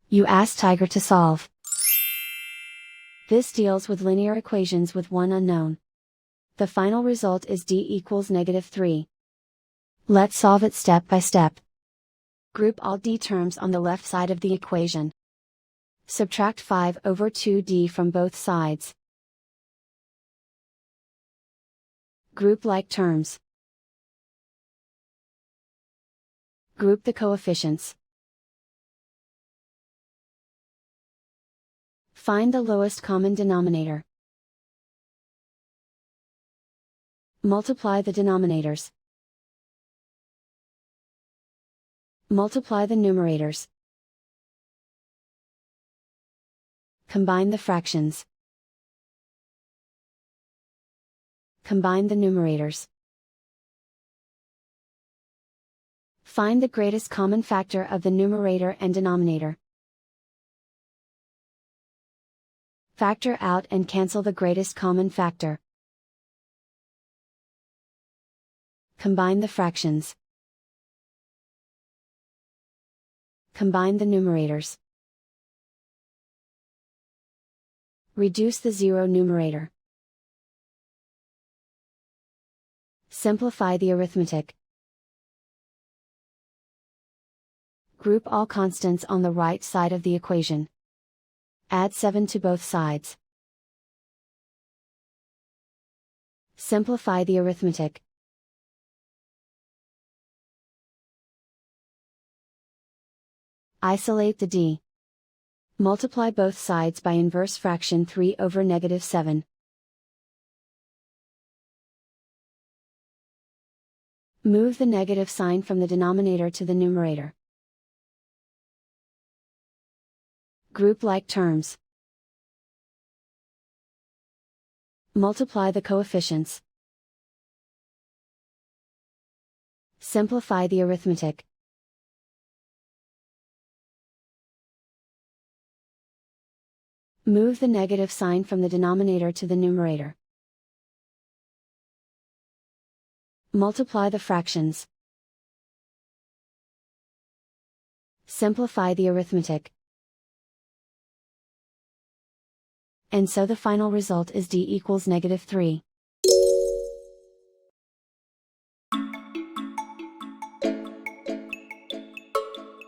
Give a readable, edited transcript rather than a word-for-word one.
You ask Tiger to solve. This deals with linear equations with one unknown. The final result is d equals -3. Let's solve it step by step. Group all d terms on the left side of the equation. Subtract 5 over 2d from both sides. Group like terms. Group the coefficients. Find the lowest common denominator. Multiply the denominators. Multiply the numerators. Combine the fractions. Combine the numerators. Find the greatest common factor of the numerator and denominator. Factor out and cancel the greatest common factor. Combine the fractions. Combine the numerators. Reduce the zero numerator. Simplify the arithmetic. Group all constants on the right side of the equation. Add 7 to both sides. Simplify the arithmetic. Isolate the d. Multiply both sides by inverse fraction 3 over -7. Move the negative sign from the denominator to the numerator. Group like terms. Multiply the coefficients. Simplify the arithmetic. Move the negative sign from the denominator to the numerator. Multiply the fractions. Simplify the arithmetic. And so the final result is d equals -3.